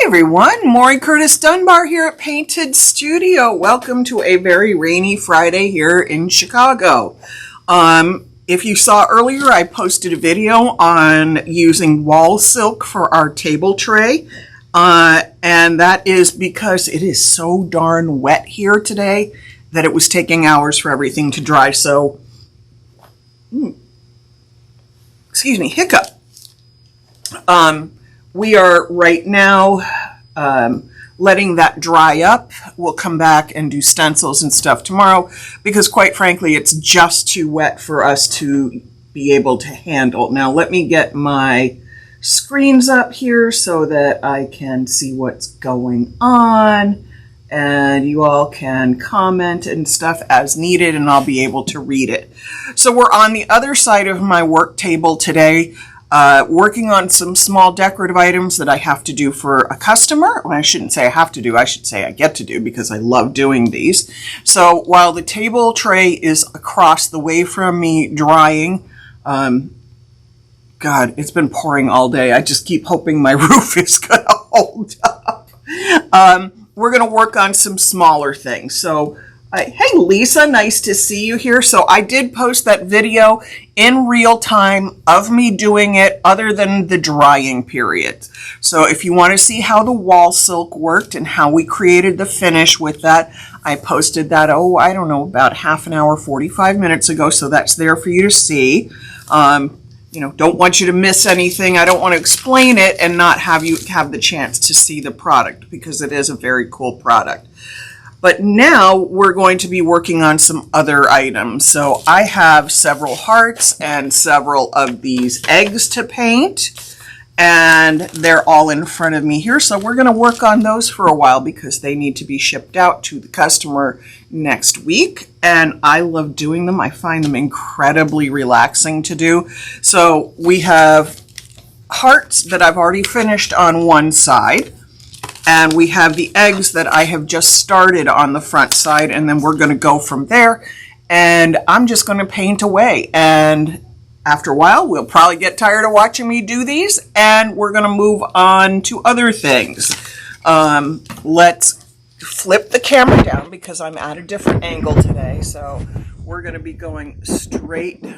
Everyone, Maury Curtis Dunbar here at Painted Studio. Welcome to a very rainy Friday here in Chicago. If you saw earlier, I posted a video on using wall silk for our table tray. And that is because it is so darn wet here today that it was taking hours for everything to dry. So, excuse me, hiccup. We are right now letting that dry up. We'll come back and do stencils and stuff tomorrow because quite frankly, it's just too wet for us to be able to handle. Now let me get my screens up here so that I can see what's going on and you all can comment and stuff as needed and I'll be able to read it. So we're on the other side of my work table today. Working on some small decorative items that I have to do for a customer. Well, I shouldn't say I have to do, I should say I get to do because I love doing these. So while the table tray is across the way from me drying, God, it's been pouring all day. I just keep hoping my roof is going to hold up. We're going to work on some smaller things. So hey Lisa, nice to see you here. So I did post that video in real time of me doing it other than the drying period. So if you want to see how the wall silk worked and how we created the finish with that, I posted that, I don't know, about half an hour, 45 minutes ago. So that's there for you to see. Don't want you to miss anything. I don't want to explain it and not have you have the chance to see the product because it is a very cool product. But now we're going to be working on some other items. So I have several hearts and several of these eggs to paint. And they're all in front of me here. So we're going to work on those for a while because they need to be shipped out to the customer next week. And I love doing them. I find them incredibly relaxing to do. So we have hearts that I've already finished on one side. And we have the eggs that I have just started on the front side, and then we're going to go from there. And I'm just going to paint away. And after a while, we'll probably get tired of watching me do these, and we're going to move on to other things. Let's flip the camera down because I'm at a different angle today. So we're going to be going straight-ish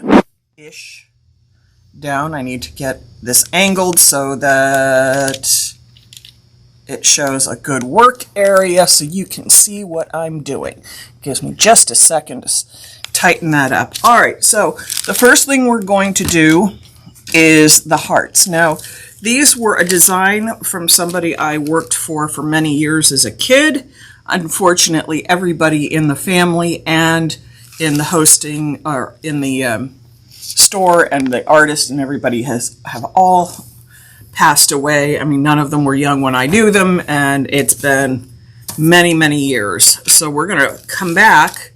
down. I need to get this angled so that it shows a good work area so you can see what I'm doing. Gives me just a second to tighten that up. All right, so the first thing we're going to do is the hearts. Now, these were a design from somebody I worked for many years as a kid. Unfortunately, everybody in the family and in the hosting or in the store and the artist and everybody have all passed away. I mean, none of them were young when I knew them, and it's been many, many years. So we're going to come back,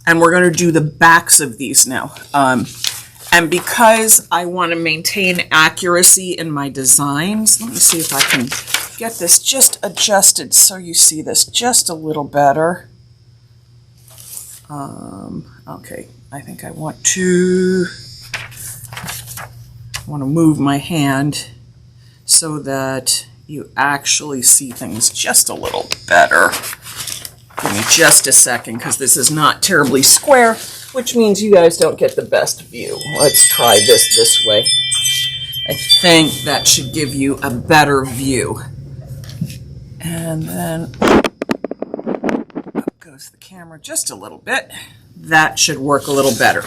and we're going to do the backs of these now. And because I want to maintain accuracy in my designs, let me see if I can get this just adjusted so you see this just a little better. Okay, I think I want to move my hand so that you actually see things just a little better. Give me just a second because this is not terribly square, which means you guys don't get the best view. Let's try this way. I think that should give you a better view. And then up goes the camera just a little bit. That should work a little better.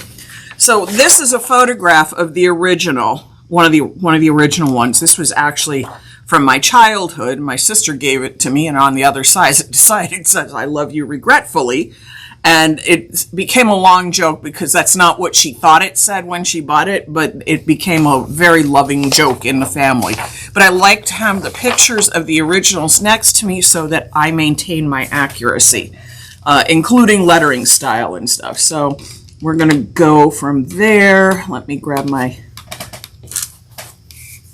So this is a photograph of the original. One of the original ones. This was actually from my childhood. My sister gave it to me, and on the other side it says, "I love you regretfully." And it became a long joke because that's not what she thought it said when she bought it, but it became a very loving joke in the family. But I like to have the pictures of the originals next to me so that I maintain my accuracy, including lettering style and stuff. So we're going to go from there. Let me grab my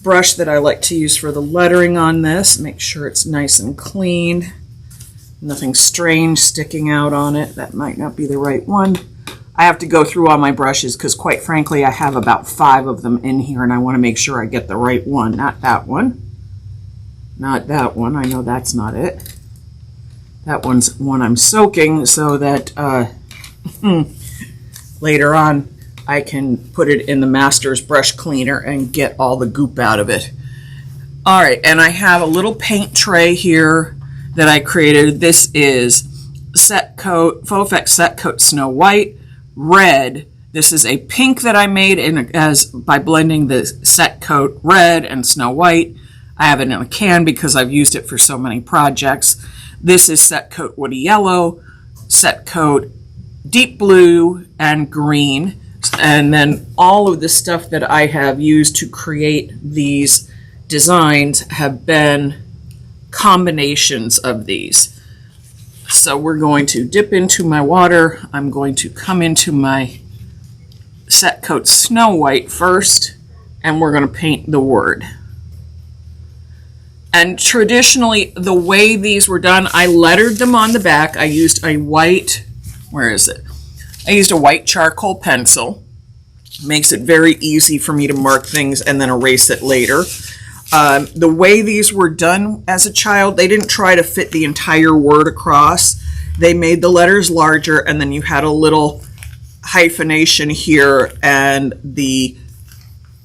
brush that I like to use for the lettering on this. Make sure it's nice and clean. Nothing strange sticking out on it. That might not be the right one. I have to go through all my brushes because quite frankly I have about 5 of them in here and I want to make sure I get the right one, not that one. Not that one. I know that's not it. That one's one I'm soaking so that later on I can put it in the master's brush cleaner and get all the goop out of it. All right, and I have a little paint tray here that I created. This is Set Coat, Faux Effects Set Coat Snow White, red. This is a pink that I made by blending the Set Coat red and Snow White. I have it in a can because I've used it for so many projects. This is Set Coat Woody Yellow, Set Coat Deep Blue, and Green. And then all of the stuff that I have used to create these designs have been combinations of these. So we're going to dip into my water. I'm going to come into my Set Coat Snow White first, and we're going to paint the word. And traditionally, the way these were done, I lettered them on the back. I used a white, where is it? I used a white charcoal pencil. Makes it very easy for me to mark things and then erase it later. The way these were done as a child, they didn't try to fit the entire word across. They made the letters larger, and then you had a little hyphenation here, and the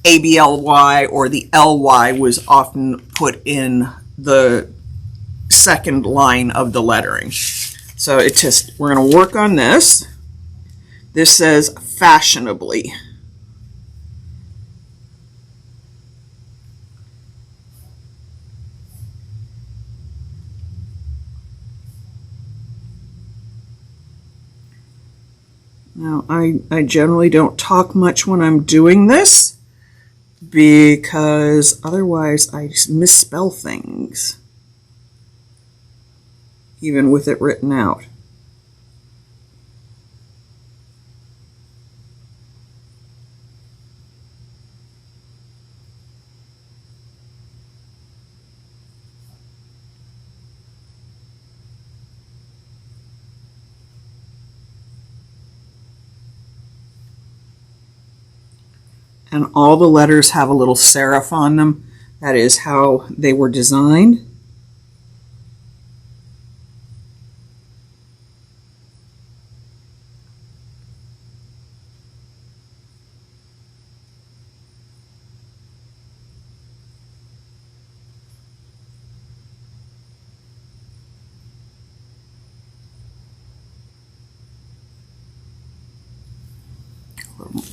ABLY or the LY was often put in the second line of the lettering. So we're going to work on this. This says fashionably. Now, I generally don't talk much when I'm doing this because otherwise I just misspell things, even with it written out. And all the letters have a little serif on them. That is how they were designed.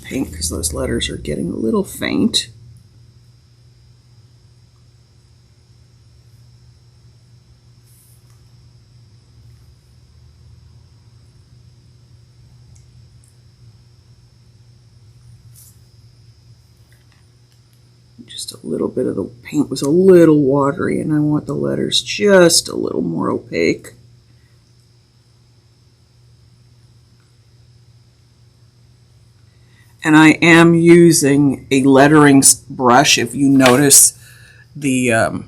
Paint because those letters are getting a little faint. Just a little bit of the paint was a little watery, and I want the letters just a little more opaque. And I am using a lettering brush. If you notice, the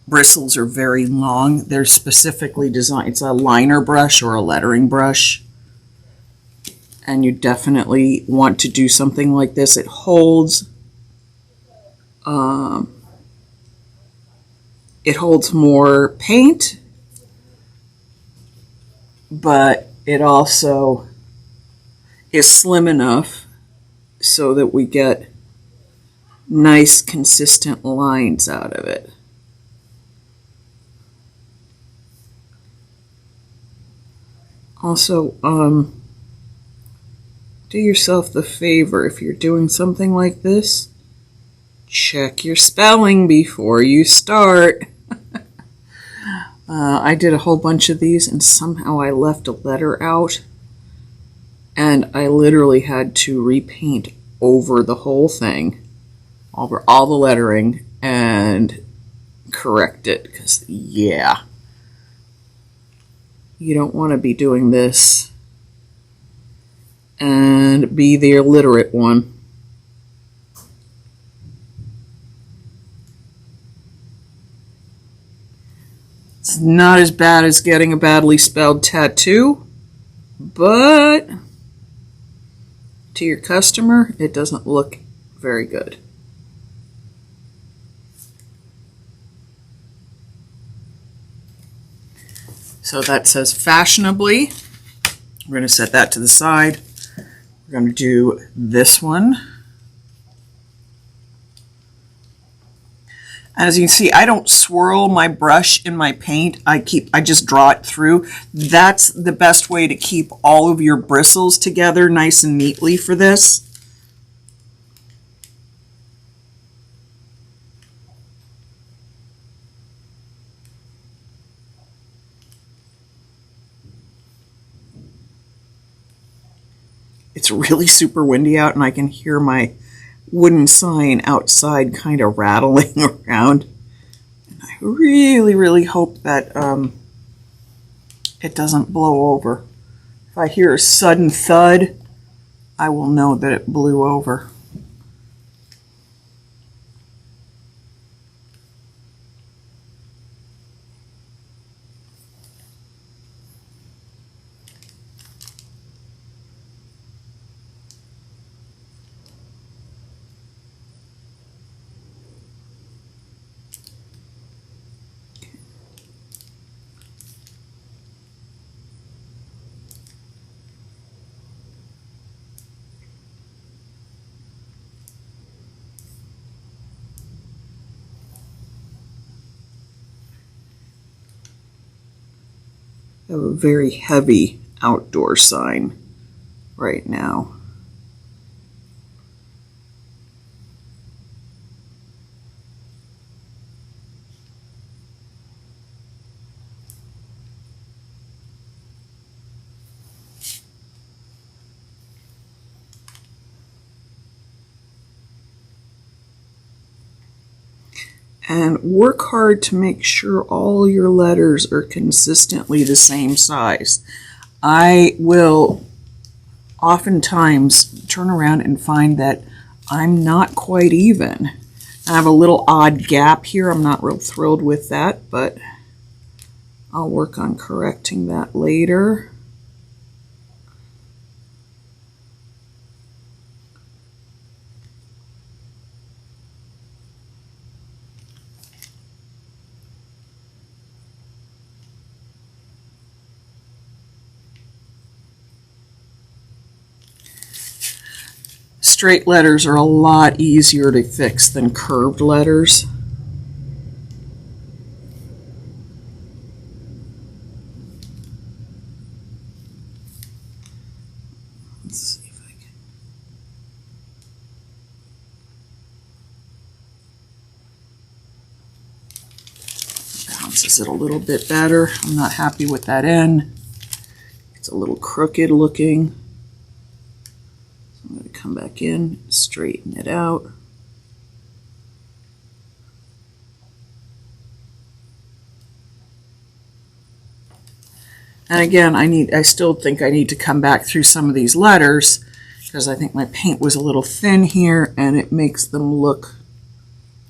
bristles are very long. They're specifically designed. It's a liner brush or a lettering brush. And you definitely want to do something like this. It holds more paint, but it also is slim enough so that we get nice consistent lines out of it. Also, do yourself the favor, if you're doing something like this, check your spelling before you start. I did a whole bunch of these and somehow I left a letter out. And I literally had to repaint over the whole thing, over all the lettering, and correct it. Because, yeah, you don't want to be doing this and be the illiterate one. It's not as bad as getting a badly spelled tattoo, but to your customer, it doesn't look very good. So that says fashionably. We're going to set that to the side. We're going to do this one. As you can see, I don't swirl my brush in my paint. I just draw it through. That's the best way to keep all of your bristles together nice and neatly for this. It's really super windy out, and I can hear my wooden sign outside kind of rattling around. And I really, really hope that it doesn't blow over. If I hear a sudden thud, I will know that it blew over. I have a very heavy outdoor sign right now. And work hard to make sure all your letters are consistently the same size. I will oftentimes turn around and find that I'm not quite even. I have a little odd gap here. I'm not real thrilled with that, but I'll work on correcting that later. Straight letters are a lot easier to fix than curved letters. Let's see if I can. Bounces it a little bit better. I'm not happy with that end. It's a little crooked looking. I'm going to come back in, straighten it out. And again, I still think I need to come back through some of these letters because I think my paint was a little thin here and it makes them look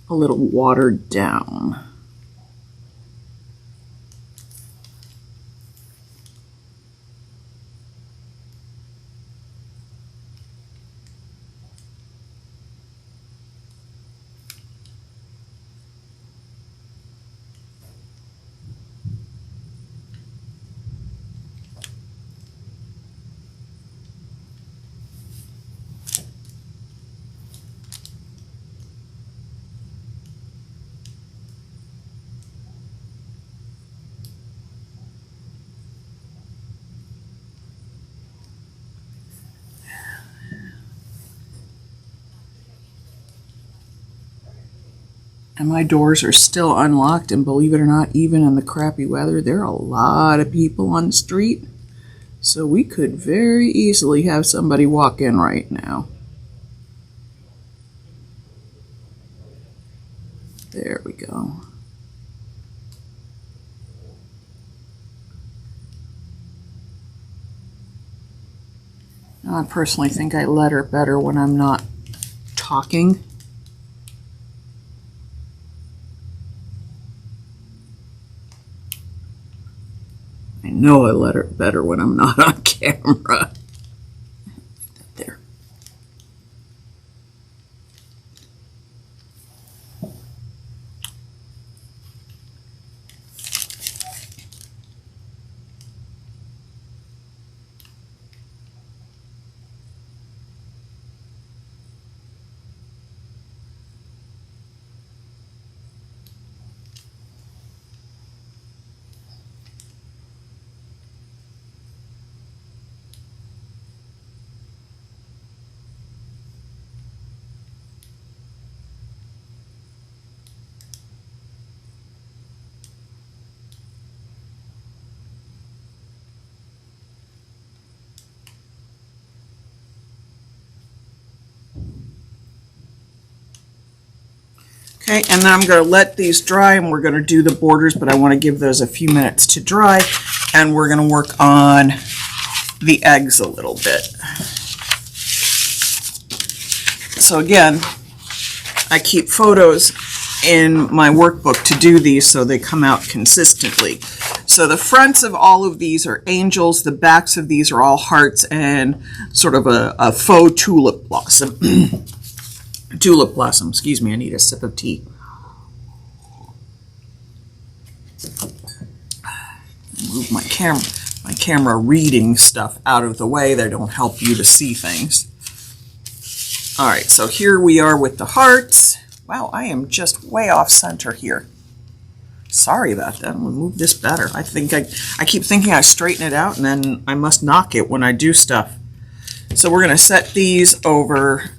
a little watered down. And my doors are still unlocked, and believe it or not, even in the crappy weather, there are a lot of people on the street. So we could very easily have somebody walk in right now. There we go. Now, I personally think I letter better when I'm not talking. I know I letter better when I'm not on camera. There. Okay, and then I'm going to let these dry, and we're going to do the borders, but I want to give those a few minutes to dry, and we're going to work on the eggs a little bit. So again, I keep photos in my workbook to do these so they come out consistently. So the fronts of all of these are angels, the backs of these are all hearts, and sort of a faux tulip blossom. Tulip blossom, excuse me, I need a sip of tea. Move my camera reading stuff out of the way. They don't help you to see things. All right, so here we are with the hearts. Wow, I am just way off center here. Sorry about that. I'm gonna move this better. I keep thinking I straighten it out and then I must knock it when I do stuff. So we're gonna set these over.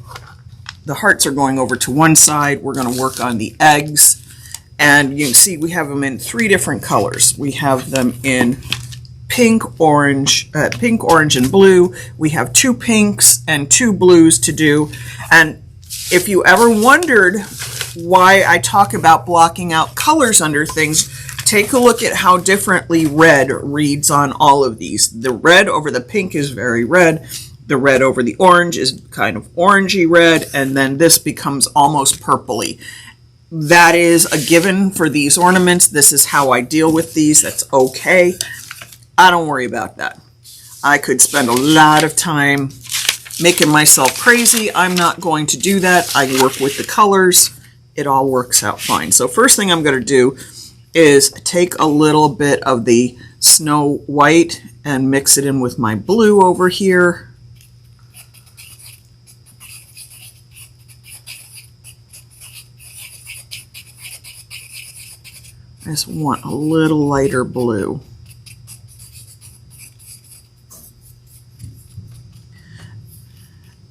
The hearts are going over to one side. We're going to work on the eggs. And you can see we have them in 3 different colors. We have them in pink, orange, and blue. We have 2 pinks and 2 blues to do. And if you ever wondered why I talk about blocking out colors under things, take a look at how differently red reads on all of these. The red over the pink is very red. The red over the orange is kind of orangey red, and then this becomes almost purpley. That is a given for these ornaments. This is how I deal with these. That's okay. I don't worry about that. I could spend a lot of time making myself crazy. I'm not going to do that. I work with the colors. It all works out fine. So first thing I'm going to do is take a little bit of the Snow White and mix it in with my blue over here. I just want a little lighter blue.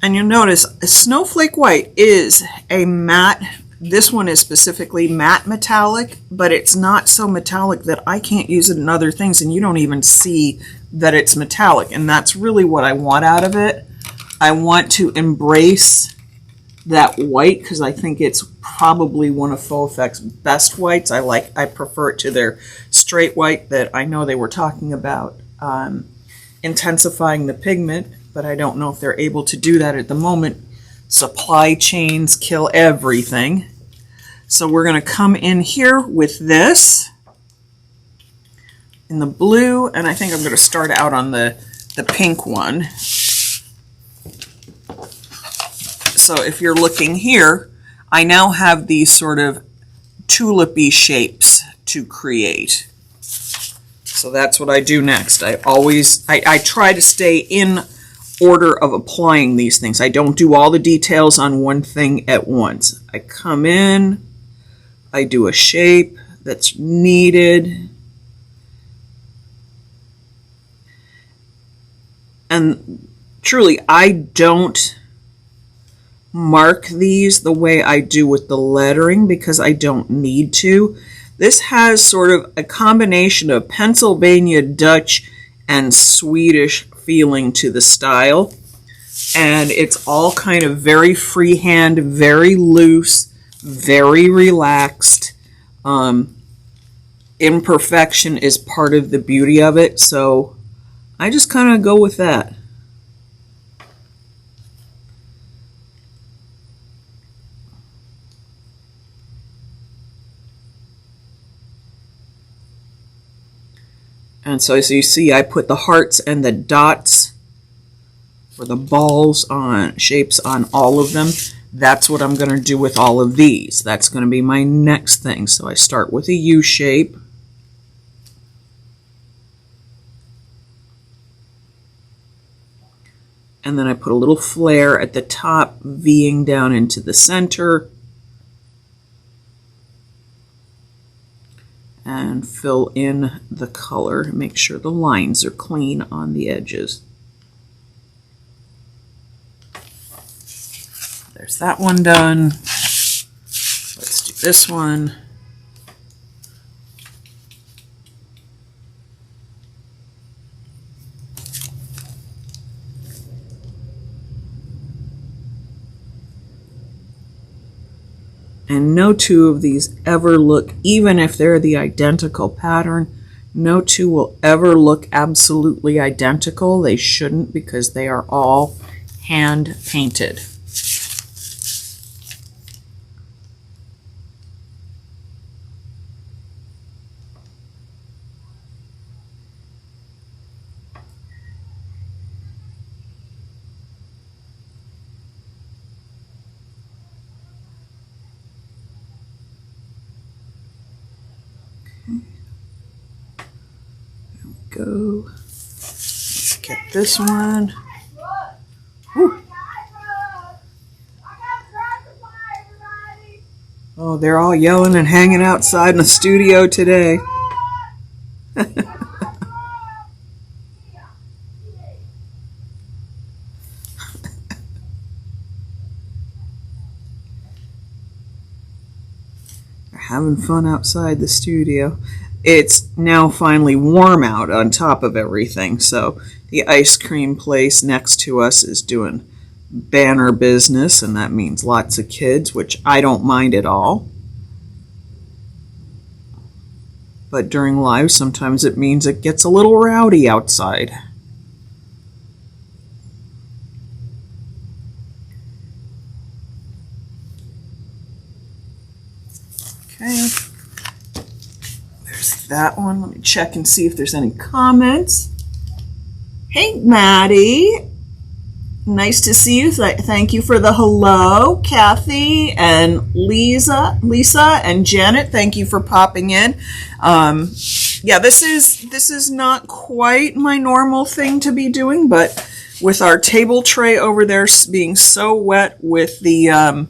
And you'll notice Snowflake White is a matte. This one is specifically matte metallic, but it's not so metallic that I can't use it in other things, and you don't even see that it's metallic. And that's really what I want out of it. I want to embrace that white because I think it's probably one of Faux Effects' best whites. I prefer it to their straight white that I know they were talking about intensifying the pigment, but I don't know if they're able to do that at the moment. Supply chains kill everything. So we're going to come in here with this in the blue, and I think I'm going to start out on the pink one. So if you're looking here, I now have these sort of tulipy shapes to create. So that's what I do next. I try to stay in order of applying these things. I don't do all the details on one thing at once. I come in, I do a shape that's needed, and truly I don't mark these the way I do with the lettering because I don't need to. This has sort of a combination of Pennsylvania Dutch and Swedish feeling to the style, and it's all kind of very freehand, very loose, very relaxed. Imperfection is part of the beauty of it, so I just kind of go with that. And so as you see, I put the hearts and the dots or the balls on shapes on all of them. That's what I'm going to do with all of these. That's going to be my next thing. So I start with a U shape. And then I put a little flare at the top, Ving down into the center. And fill in the color. Make sure the lines are clean on the edges. There's that one done. Let's do this one. And no two of these ever look, even if they're the identical pattern, no two will ever look absolutely identical. They shouldn't, because they are all hand painted. Go. Let's get this one. Whew. Oh, they're all yelling and hanging outside in the studio today. They're having fun outside the studio. It's now finally warm out on top of everything, so the ice cream place next to us is doing banner business, and that means lots of kids, which I don't mind at all. But during live, sometimes it means it gets a little rowdy outside. Okay. There's that one. Let me check and see if there's any comments. Hey, Maddie. Nice to see you. Thank you for the hello. Kathy and Lisa and Janet, thank you for popping in. Yeah, this is not quite my normal thing to be doing, but with our table tray over there being so wet with the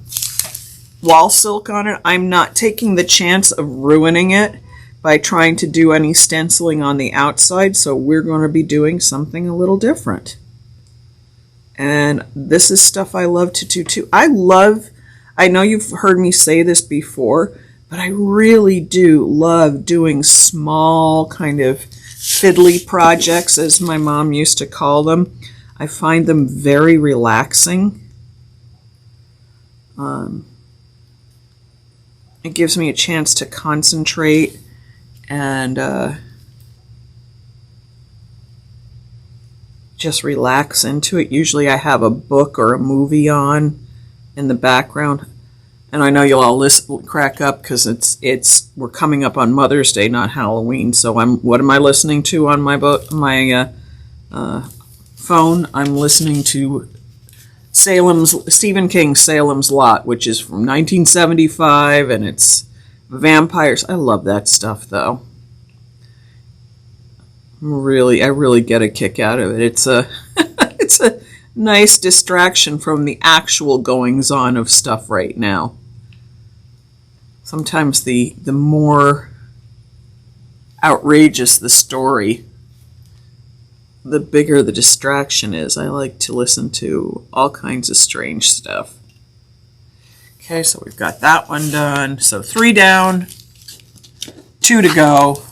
wall silk on it, I'm not taking the chance of ruining it by trying to do any stenciling on the outside, so we're going to be doing something a little different. And this is stuff I love to do too. I know you've heard me say this before, but I really do love doing small kind of fiddly projects, as my mom used to call them. I find them very relaxing. It gives me a chance to concentrate and just relax into it. Usually I have a book or a movie on in the background, and I know you'll all crack up because we're coming up on Mother's Day, not Halloween. So what am I listening to on my phone? I'm listening to Stephen King's Salem's Lot, which is from 1975, and it's vampires. I love that stuff, though. I really get a kick out of it. It's a it's a nice distraction from the actual goings on of stuff right now. Sometimes the more outrageous the story, the bigger the distraction is. I like to listen to all kinds of strange stuff. Okay, so we've got that one done. So 3 down, 2 to go.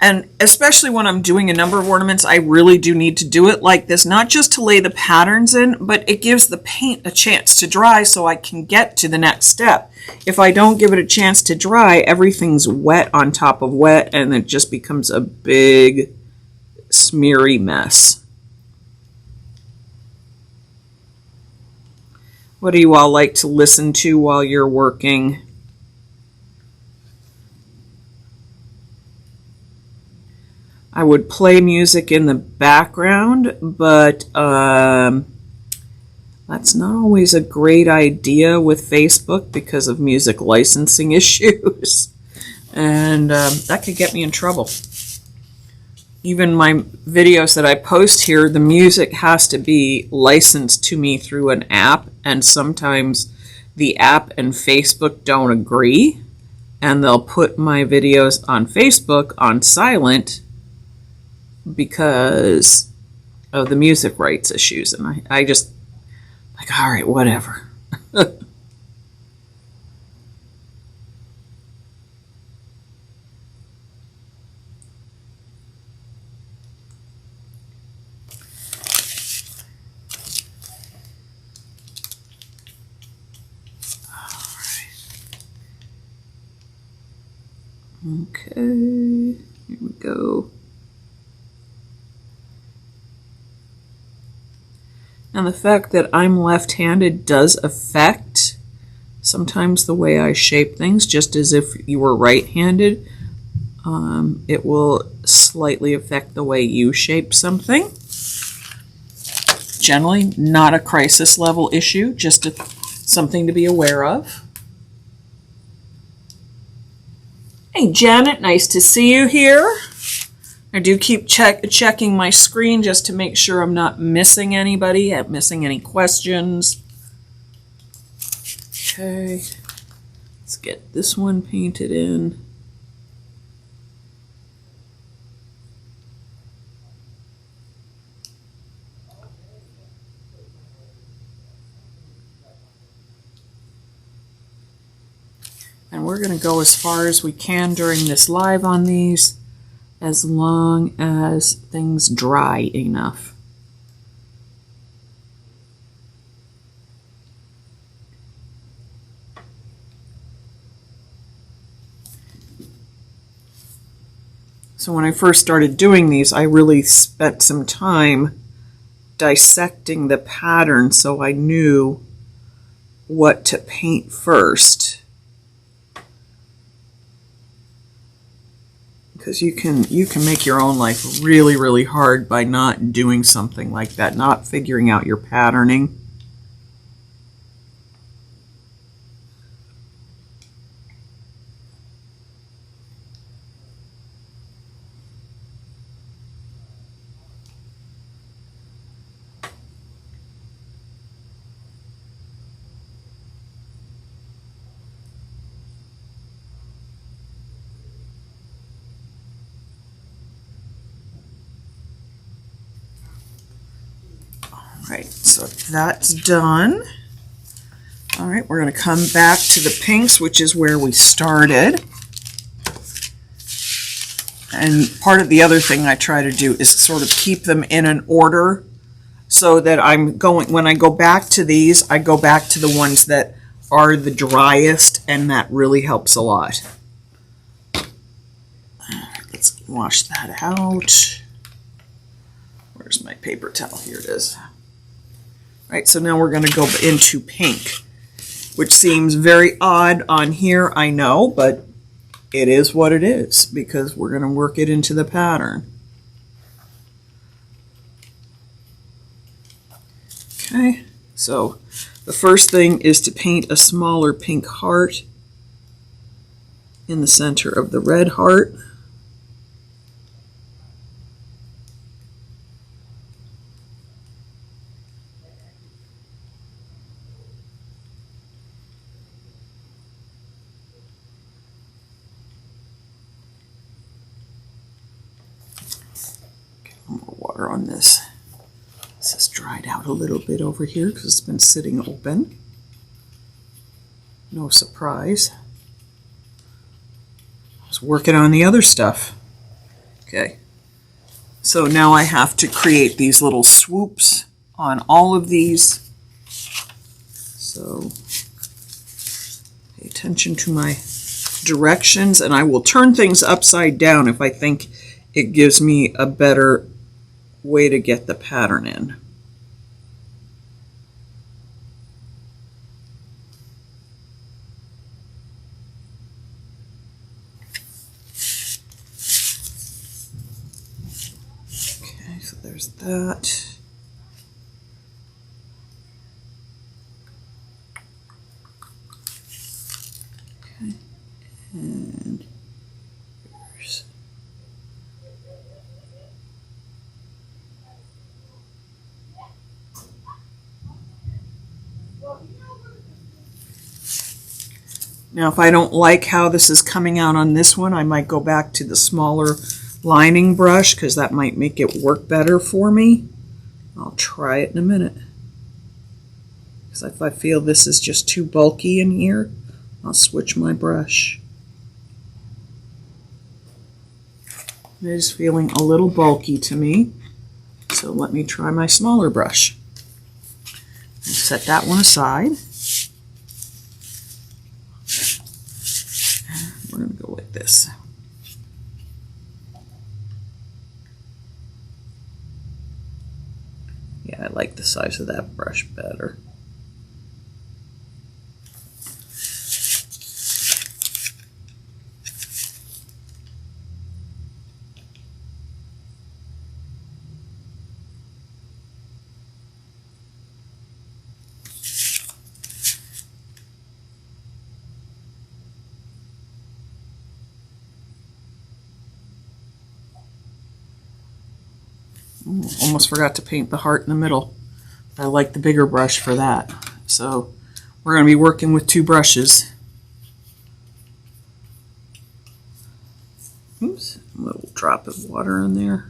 And especially when I'm doing a number of ornaments, I really do need to do it like this, not just to lay the patterns in, but it gives the paint a chance to dry so I can get to the next step. If I don't give it a chance to dry, everything's wet on top of wet, and it just becomes a big, smeary mess. What do you all like to listen to while you're working? I would play music in the background, but that's not always a great idea with Facebook because of music licensing issues. And that could get me in trouble. Even my videos that I post here, the music has to be licensed to me through an app, and sometimes the app and Facebook don't agree, and they'll put my videos on Facebook on silent because of the music rights issues. And I just, like, all right, whatever. Okay, here we go. And the fact that I'm left-handed does affect sometimes the way I shape things, just as if you were right-handed. It will slightly affect the way you shape something. Generally, not a crisis level issue, just something to be aware of. Hey Janet, nice to see you here. I do keep checking my screen just to make sure I'm not missing anybody, missing any questions. Okay, let's get this one painted in. And we're going to go as far as we can during this live on these, as long as things dry enough. So when I first started doing these, I really spent some time dissecting the pattern so I knew what to paint first. Because you can make your own life really, really hard by not doing something like that, not figuring out your patterning. Right, so that's done. All right, we're going to come back to the pinks, which is where we started. And part of the other thing I try to do is sort of keep them in an order so that when I go back to these, I go back to the ones that are the driest, and that really helps a lot. Let's wash that out. Where's my paper towel? Here it is. Right, so now we're going to go into pink, which seems very odd on here, I know, but it is what it is because we're going to work it into the pattern. Okay, so the first thing is to paint a smaller pink heart in the center of the red heart. More water on this. This has dried out a little bit over here because it's been sitting open. No surprise. I was working on the other stuff. Okay. So now I have to create these little swoops on all of these. So pay attention to my directions, and I will turn things upside down if I think it gives me a better way to get the pattern in. Okay, so there's that. Okay, and here's now, if I don't like how this is coming out on this one, I might go back to the smaller lining brush because that might make it work better for me. I'll try it in a minute. Because if I feel this is just too bulky in here, I'll switch my brush. It is feeling a little bulky to me, so let me try my smaller brush. I'll set that one aside. We're going to go like this. like the size of that brush better. Almost forgot to paint the heart in the middle. I like the bigger brush for that. So we're going to be working with 2 brushes. Oops, a little drop of water in there.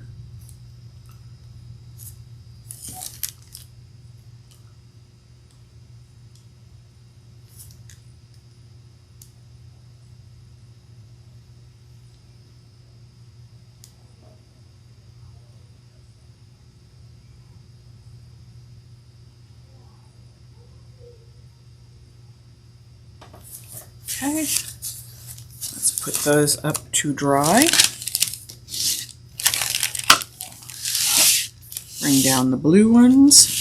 Okay, let's put those up to dry. Bring down the blue ones.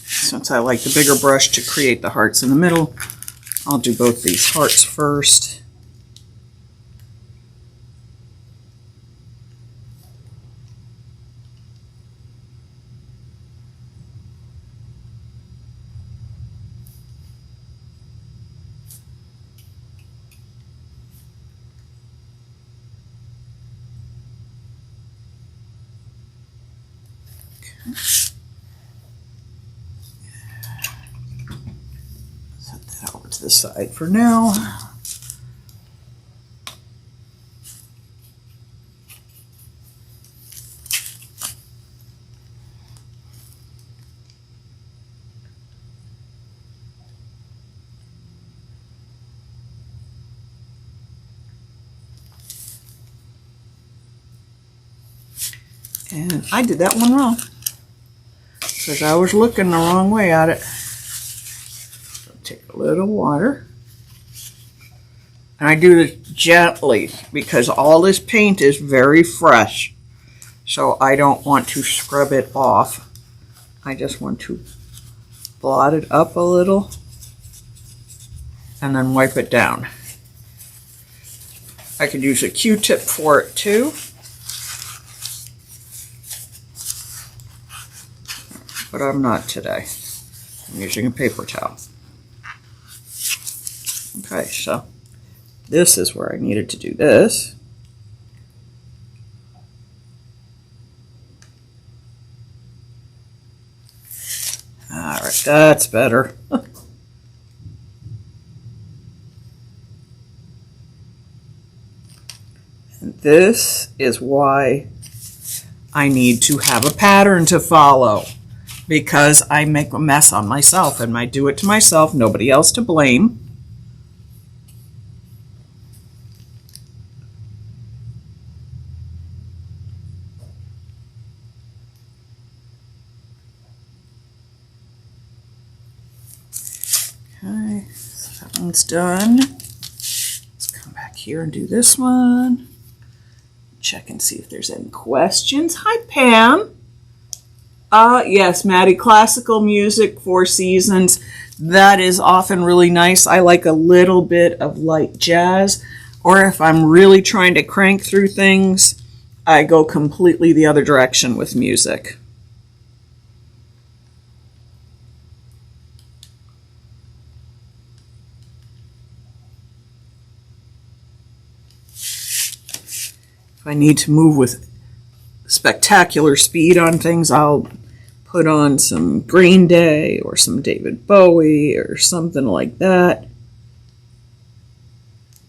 Since I like the bigger brush to create the hearts in the middle, I'll do both these hearts first. Set that over to the side for now. And I did that one wrong because I was looking the wrong way at it. So take a little water. And I do this gently because all this paint is very fresh. So I don't want to scrub it off. I just want to blot it up a little and then wipe it down. I could use a Q-tip for it too. But I'm not today. I'm using a paper towel. Okay, so this is where I needed to do this. All right, that's better. And this is why I need to have a pattern to follow. Because I make a mess on myself, and I do it to myself, nobody else to blame. Okay, so that one's done. Let's come back here and do this one. Check and see if there's any questions. Hi, Pam. Yes, Maddie, classical music, 4 seasons. That is often really nice. I like a little bit of light jazz, or if I'm really trying to crank through things, I go completely the other direction with music. If I need to move with spectacular speed on things, I'll put on some Green Day or some David Bowie or something like that.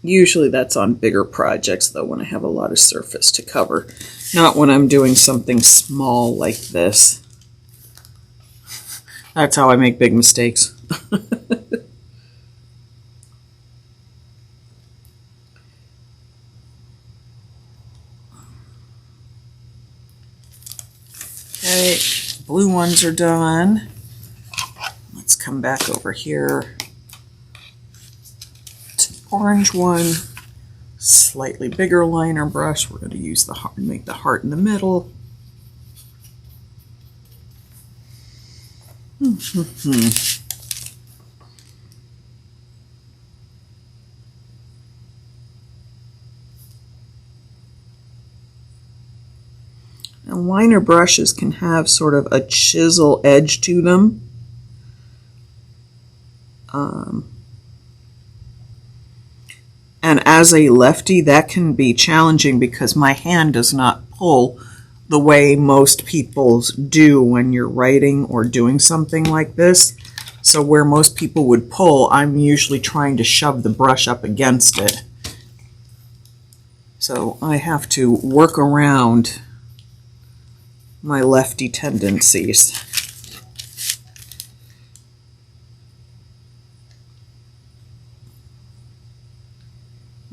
Usually that's on bigger projects, though, when I have a lot of surface to cover. Not when I'm doing something small like this. That's how I make big mistakes. right, blue ones are done. Let's come back over here to the orange one. Slightly bigger liner brush. We're going to use the heart, make the heart in the middle. And liner brushes can have sort of a chisel edge to them. And as a lefty, that can be challenging because my hand does not pull the way most people's do when you're writing or doing something like this. So where most people would pull, I'm usually trying to shove the brush up against it. So I have to work around my lefty tendencies.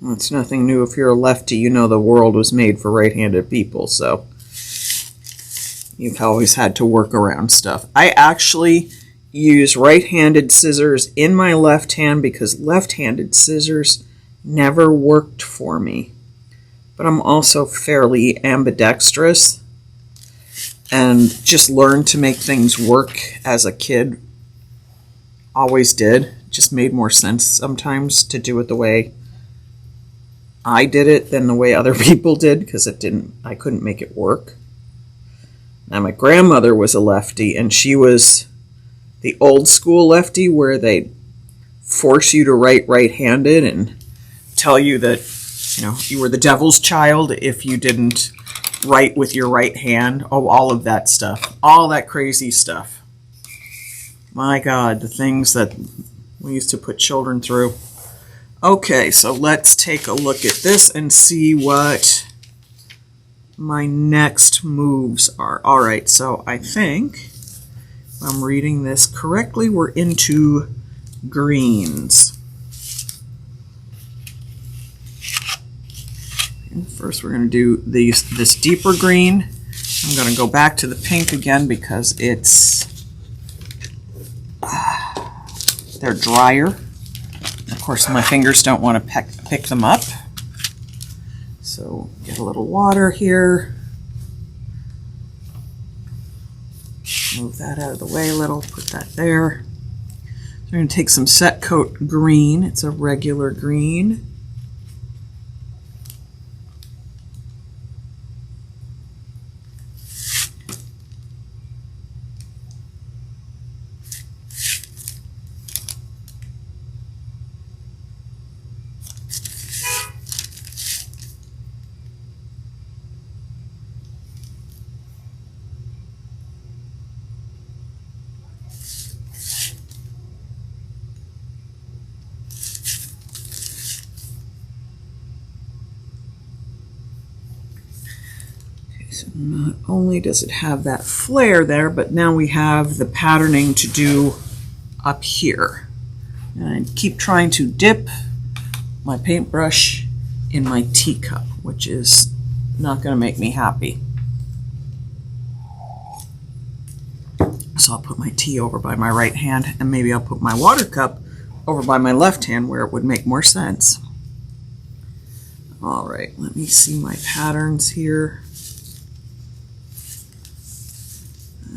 It's nothing new. If you're a lefty, you know the world was made for right-handed people, so you've always had to work around stuff. I actually use right-handed scissors in my left hand because left-handed scissors never worked for me. But I'm also fairly ambidextrous and just learned to make things work as a kid. Always did. Just made more sense sometimes to do it the way I did it than the way other people did because I couldn't make it work. Now my grandmother was a lefty and she was the old school lefty where they force you to write right-handed and tell you that, you know, you were the devil's child if you didn't write with your right hand. Oh, all of that stuff. All that crazy stuff. My God, the things that we used to put children through. Okay, so let's take a look at this and see what my next moves are. All right, so I think if I'm reading this correctly, we're into greens. And first we're going to do this deeper green. I'm going to go back to the pink again because they're drier. Of course, my fingers don't want to pick them up. So get a little water here. Move that out of the way a little, put that there. So we're going to take some Set Coat green. It's a regular green. So not only does it have that flare there, but now we have the patterning to do up here. And I keep trying to dip my paintbrush in my teacup, which is not going to make me happy. So I'll put my tea over by my right hand, and maybe I'll put my water cup over by my left hand where it would make more sense. All right, let me see my patterns here.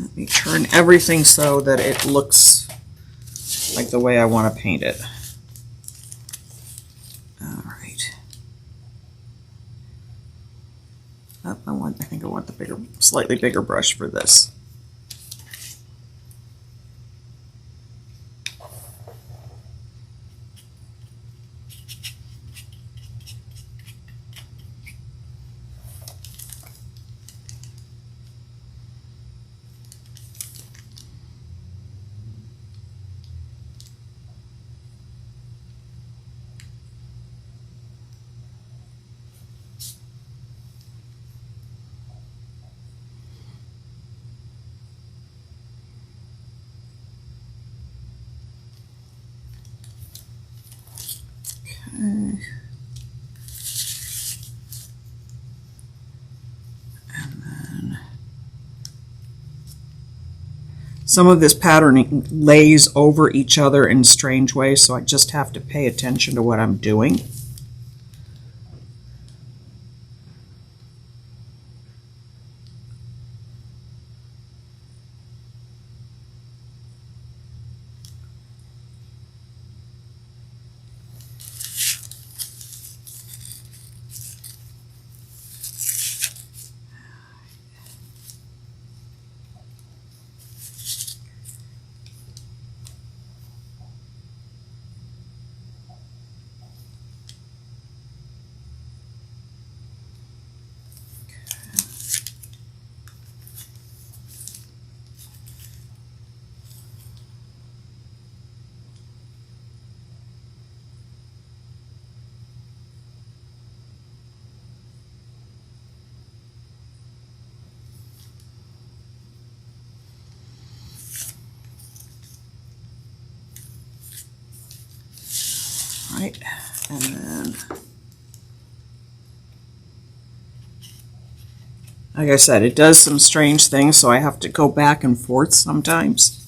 Let me turn everything so that it looks like the way I want to paint it. All right. Oh, I think I want the slightly bigger brush for this. Some of this patterning lays over each other in strange ways, so I just have to pay attention to what I'm doing. Right, and then, like I said, it does some strange things, so I have to go back and forth sometimes.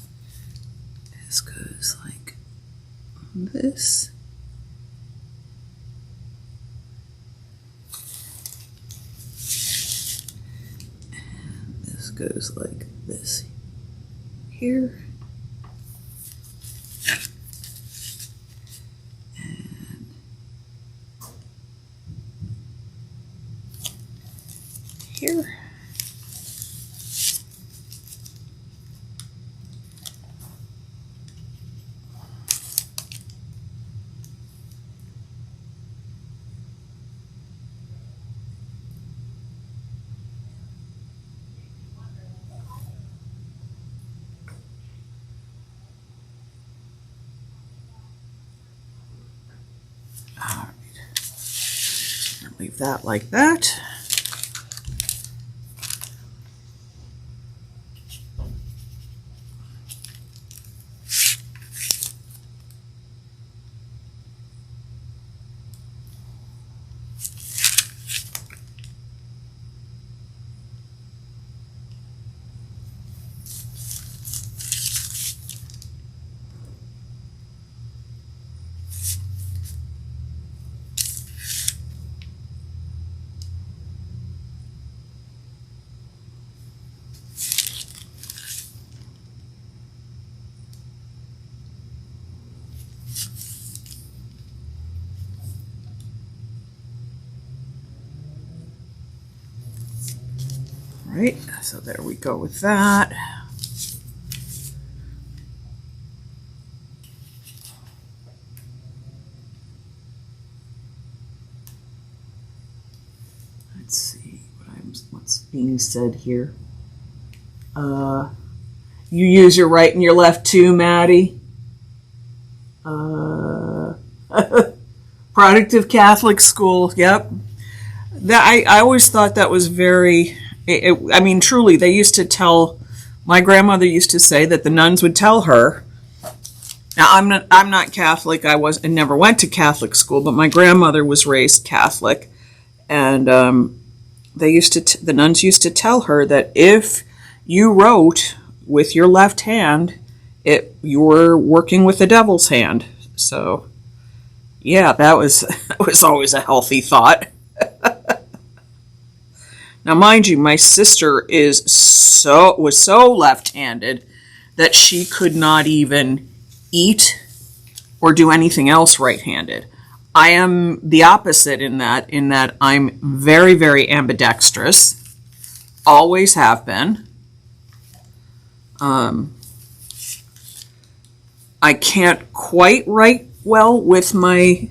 This goes like this. And this goes like this here. Here. All right. Leave that like that. Right, so there we go with that. Let's see what's being said here. You use your right and your left too, Maddie. Product of Catholic school. Yep. That I always thought that was very. I mean, truly, they used to tell. My grandmother used to say that the nuns would tell her. Now, I'm not Catholic. I never went to Catholic school, but my grandmother was raised Catholic, and the nuns used to tell her that if you wrote with your left hand, you were working with the devil's hand. So, yeah, that was always a healthy thought. Now, mind you, my sister was so left-handed that she could not even eat or do anything else right-handed. I am the opposite in that I'm very, very ambidextrous. Always have been. I can't quite write well with my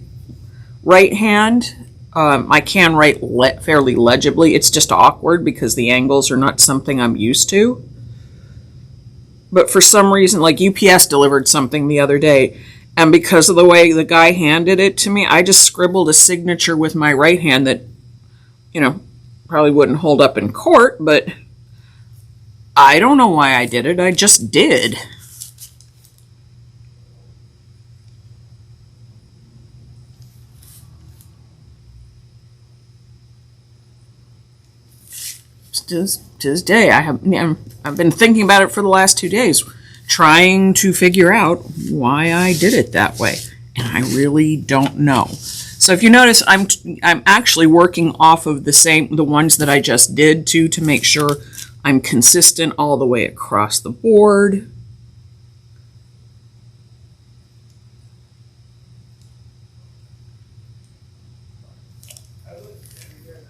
right hand. I can write fairly legibly. It's just awkward because the angles are not something I'm used to. But for some reason, like UPS delivered something the other day, and because of the way the guy handed it to me, I just scribbled a signature with my right hand that, probably wouldn't hold up in court, but I don't know why I did it. I just did. To this day, I've been thinking about it for the last 2 days. trying to figure out why I did it that way. And I really don't know. So if you notice, I'm actually working off of the ones that I just did to make sure I'm consistent all the way across the board.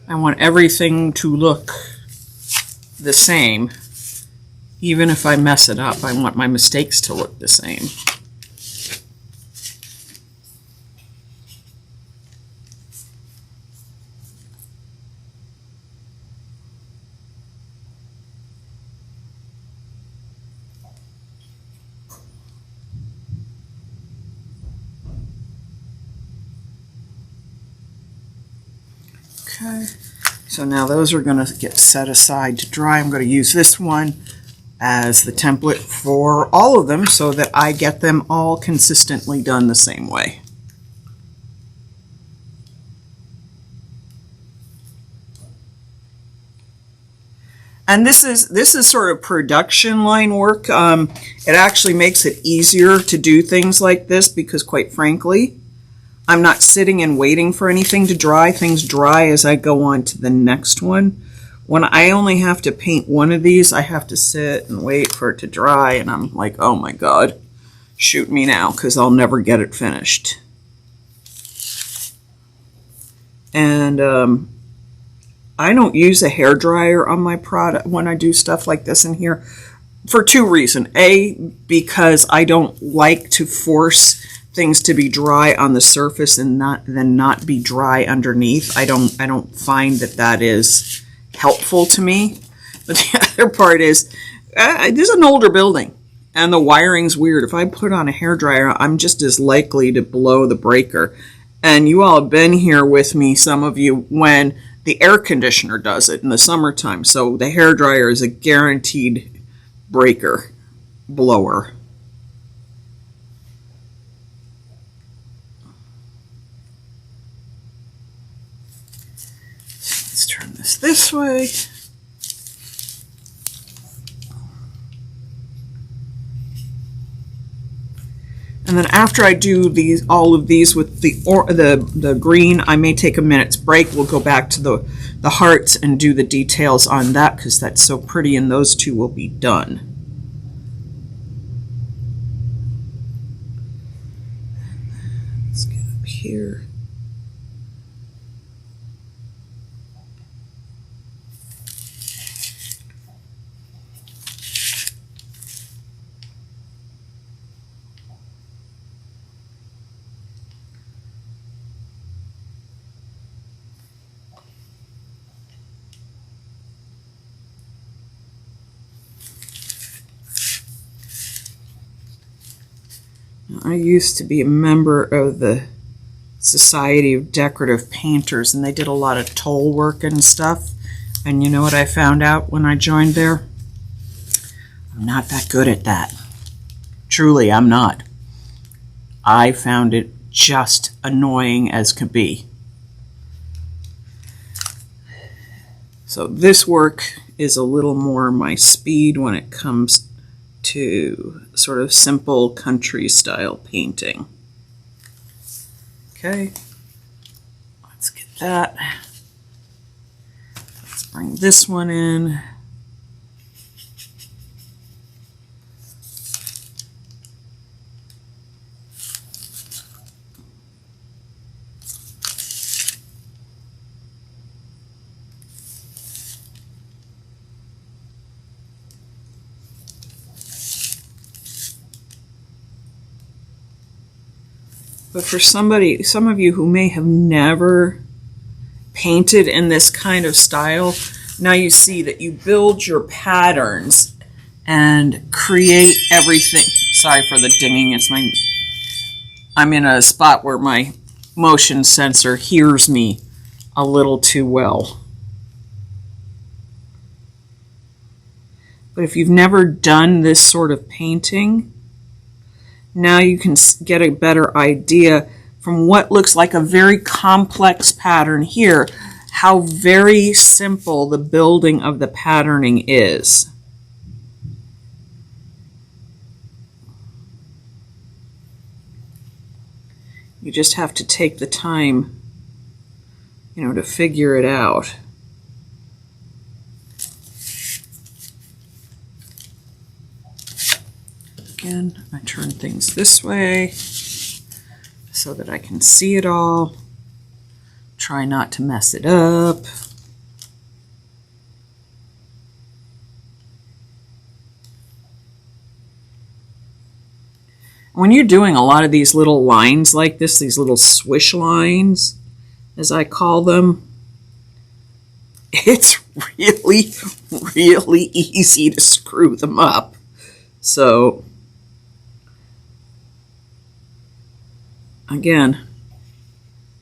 I want everything to look the same. Even if I mess it up, I want my mistakes to look the same. Okay, so now those are going to get set aside to dry. I'm going to use this one as the template for all of them so that I get them all consistently done the same way. And this is sort of production line work. It actually makes it easier to do things like this because, quite frankly, I'm not sitting and waiting for anything to dry. Things dry as I go on to the next one. When I only have to paint one of these, I have to sit and wait for it to dry, and I'm like, oh my God, shoot me now, because I'll never get it finished. And I don't use a hairdryer on my product when I do stuff like this in here for two reasons. A, because I don't like to force things to be dry on the surface and then not be dry underneath. I don't find that is helpful to me. But the other part is, this is an older building and the wiring's weird. If I put on a hairdryer, I'm just as likely to blow the breaker. And you all have been here with me, some of you, when the air conditioner does it in the summertime. So the hairdryer is a guaranteed breaker blower. Let's turn this way. And then after I do all of these with the green, I may take a minute's break. We'll go back to the hearts and do the details on that because that's so pretty, and those two will be done. Let's get up here. I used to be a member of the Society of Decorative Painters, and they did a lot of toll work and stuff. And you know what I found out when I joined there? I'm not that good at that. Truly, I'm not. I found it just annoying as could be. So this work is a little more my speed when it comes to sort of simple country style painting. Okay, let's get that. Let's bring this one in. But for some of you who may have never painted in this kind of style, now you see that you build your patterns and create everything. Sorry for the dinging. I'm in a spot where my motion sensor hears me a little too well. But if you've never done this sort of painting, now you can get a better idea from what looks like a very complex pattern here, how very simple the building of the patterning is. You just have to take the time, you know, to figure it out. Again, I turn things this way so that I can see it all. Try not to mess it up. When you're doing a lot of these little lines like this, these little swish lines, as I call them, it's really, really easy to screw them up. So, again,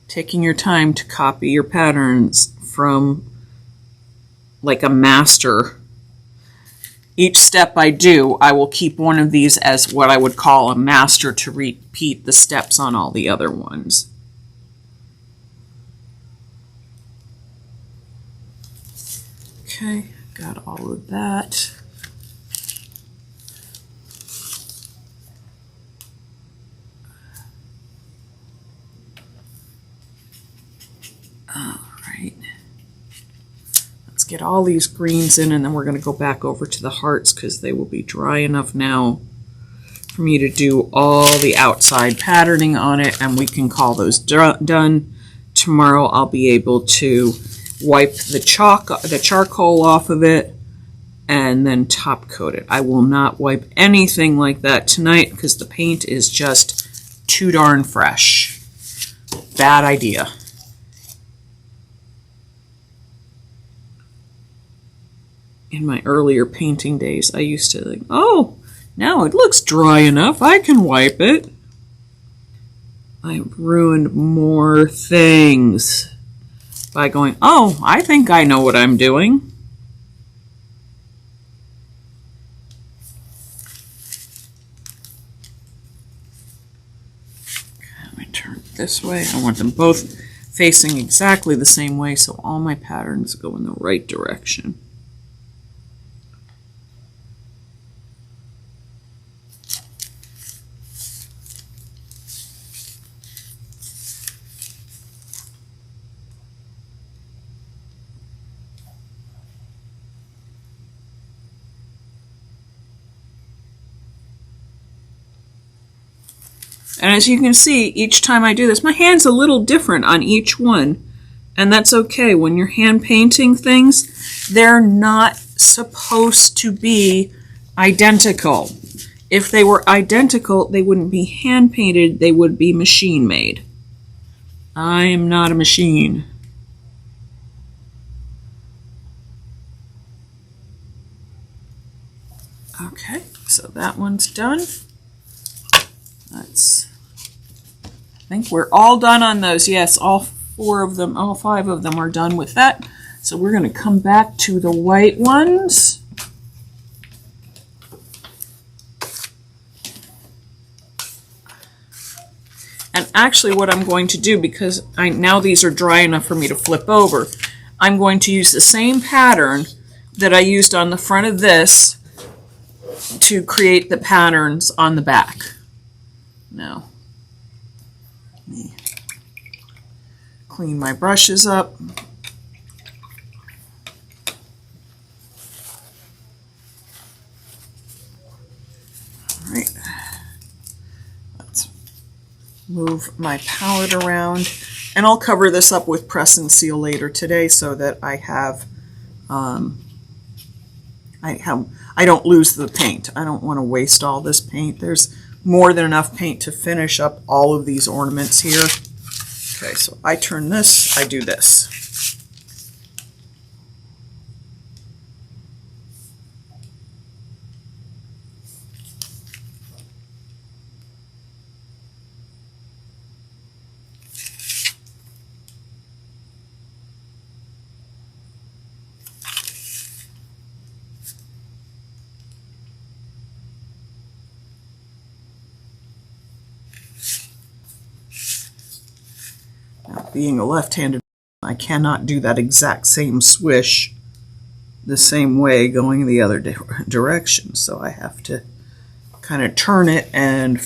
taking your time to copy your patterns from like a master. Each step I do, I will keep one of these as what I would call a master to repeat the steps on all the other ones. Okay, got all of that. All right. Let's get all these greens in, and then we're going to go back over to the hearts because they will be dry enough now for me to do all the outside patterning on it, and we can call those done. Tomorrow I'll be able to wipe the charcoal off of it and then top coat it. I will not wipe anything like that tonight because the paint is just too darn fresh. Bad idea. In my earlier painting days, I used to think, oh, now it looks dry enough, I can wipe it. I've ruined more things by going, oh, I think I know what I'm doing. Let me turn it this way. I want them both facing exactly the same way so all my patterns go in the right direction. And as you can see, each time I do this, my hand's a little different on each one. And that's okay. When you're hand painting things, they're not supposed to be identical. If they were identical, they wouldn't be hand painted, they would be machine made. I am not a machine. Okay, so that one's done. I think we're all done on those. Yes, all 4 of them, all 5 of them are done with that. So we're going to come back to the white ones. And actually what I'm going to do, because now these are dry enough for me to flip over, I'm going to use the same pattern that I used on the front of this to create the patterns on the back. Now, let me clean my brushes up. All right, let's move my palette around, and I'll cover this up with press and seal later today so that I have, I don't lose the paint. I don't want to waste all this paint. There's more than enough paint to finish up all of these ornaments here. Okay, so I turn this, I do this. Being a left-handed, I cannot do that exact same swish the same way going the other direction. So I have to kind of turn it and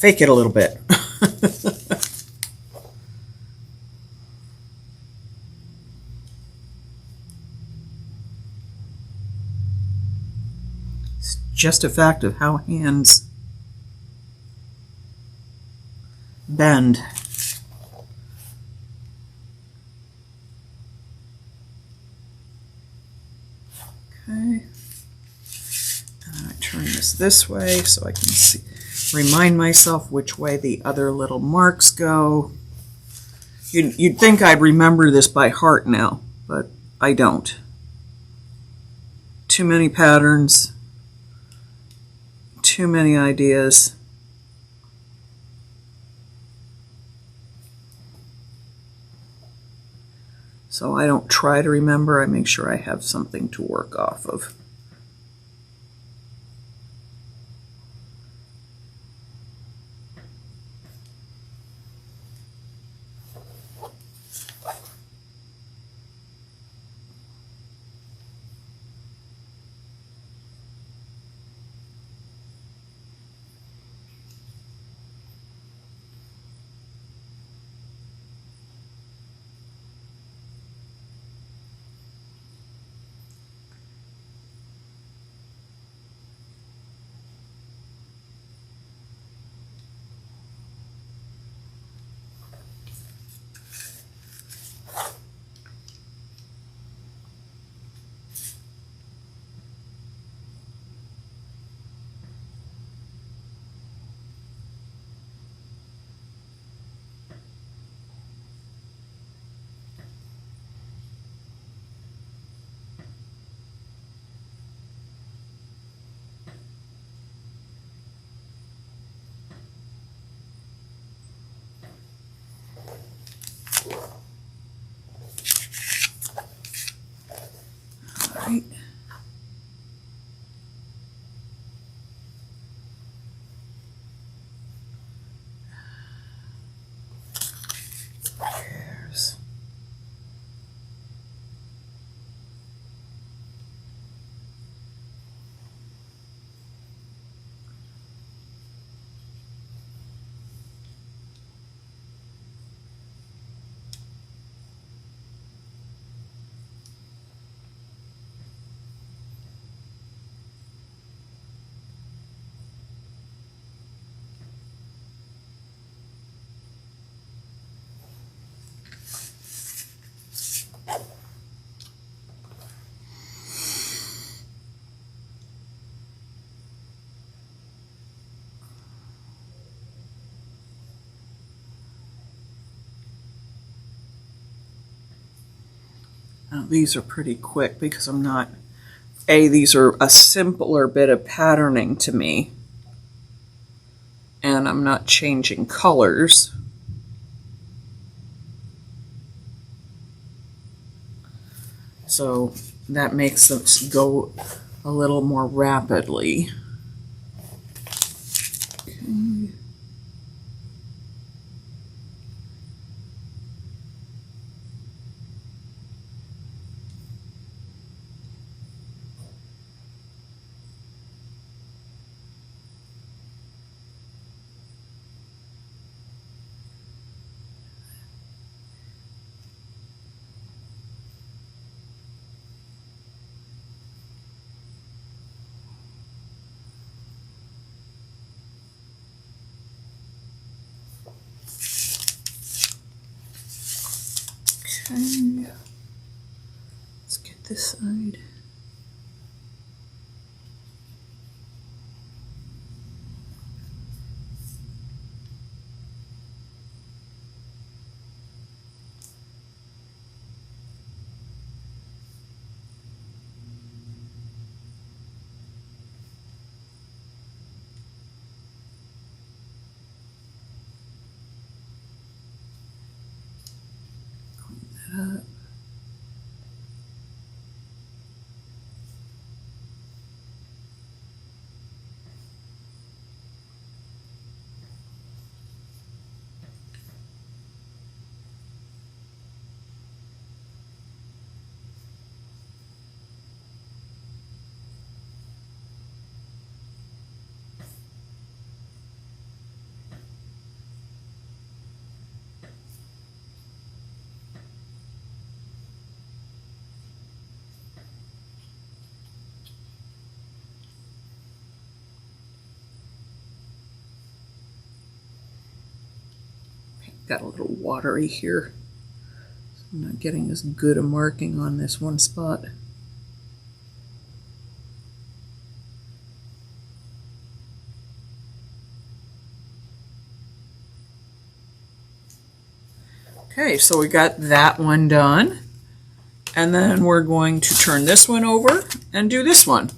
fake it a little bit. It's just a fact of how hands bend. Okay. And I turn this way so I can see, remind myself which way the other little marks go. You'd think I'd remember this by heart now, but I don't. Too many patterns, too many ideas. So I don't try to remember, I make sure I have something to work off of. Right. There's Now, these are pretty quick because I'm not, these are a simpler bit of patterning to me, and I'm not changing colors. So that makes us go a little more rapidly. Okay. Okay, let's get this side. Clean that up. Got a little watery here. I'm not getting as good a marking on this one spot. Okay, so we got that one done. And then we're going to turn this one over and do this one.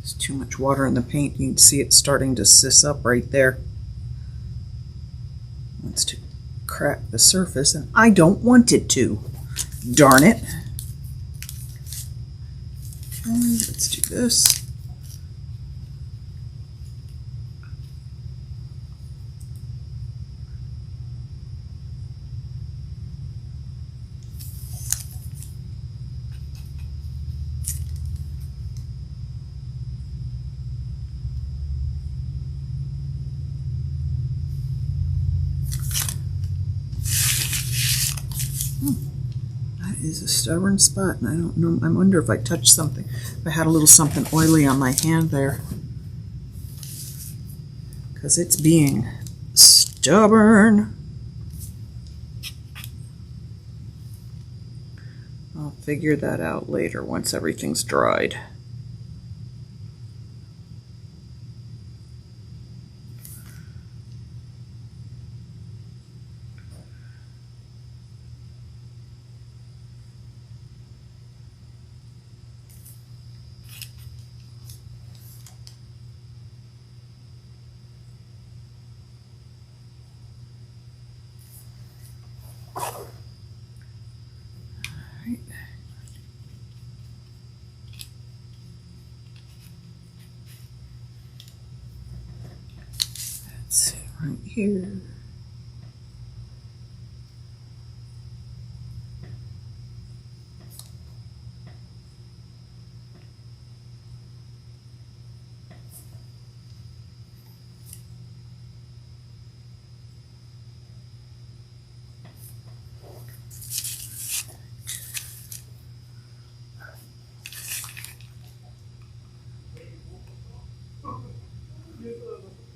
There's too much water in the paint. You can see it starting to sis up right there. It wants to crack the surface, and I don't want it to. Darn it. Okay, let's do this. That is a stubborn spot, and I don't know. I wonder if I touched something. If I had a little something oily on my hand there. Because it's being stubborn. I'll figure that out later once everything's dried. That's it right here.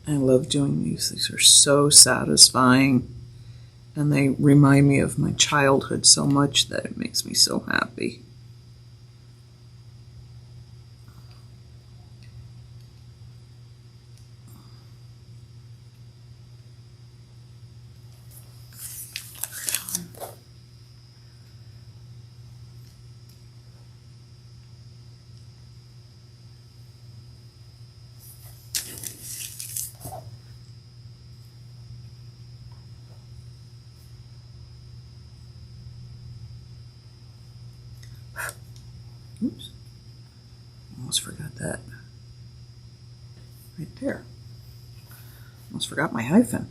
I love doing these. These are so satisfying, and they remind me of my childhood so much that it makes me so happy. Oops, almost forgot that. Right there. Almost forgot my hyphen.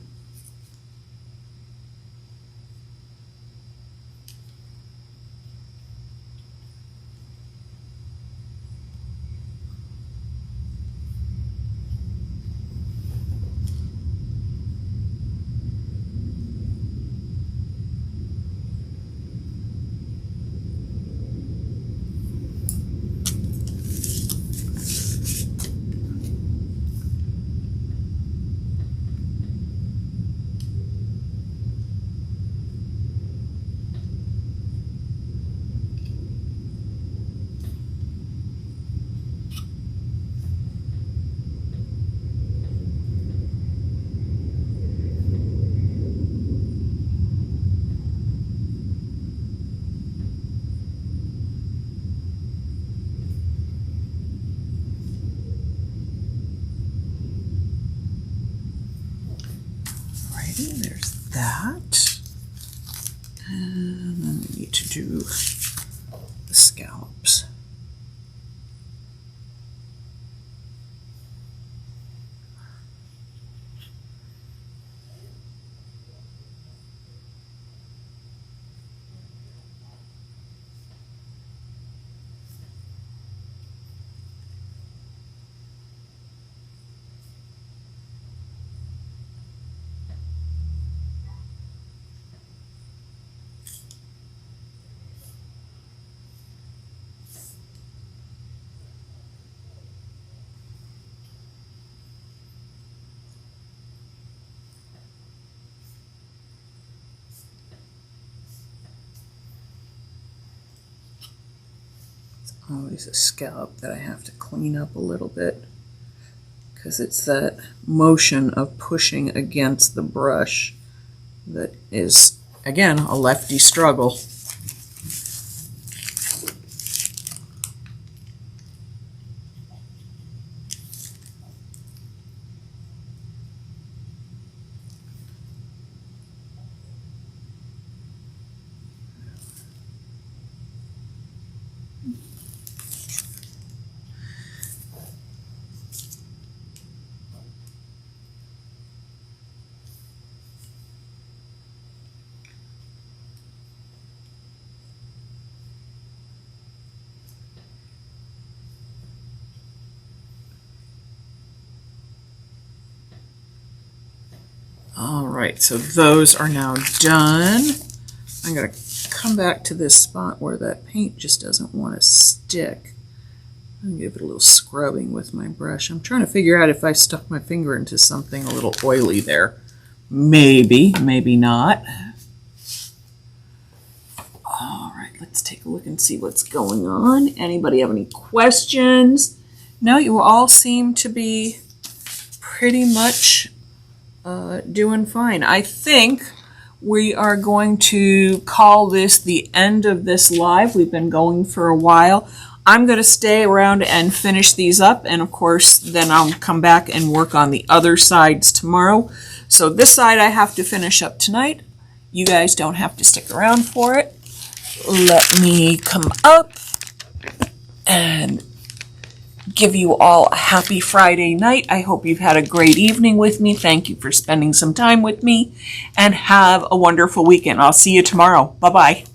there's that. And then we need to do the scallops. Always a scallop that I have to clean up a little bit because it's that motion of pushing against the brush that is, again, a lefty struggle. All right, so those are now done. I'm going to come back to this spot where that paint just doesn't want to stick. I'm going to give it a little scrubbing with my brush. I'm trying to figure out if I stuck my finger into something a little oily there. Maybe, maybe not. All right, let's take a look and see what's going on. Anybody have any questions? No, you all seem to be pretty much doing fine. I think we are going to call this the end of this live. We've been going for a while. I'm going to stay around and finish these up, and of course then I'll come back and work on the other sides tomorrow. So this side I have to finish up tonight. You guys don't have to stick around for it. Let me come up and give you all a happy Friday night. I hope you've had a great evening with me. Thank you for spending some time with me, and have a wonderful weekend. I'll see you tomorrow. Bye-bye.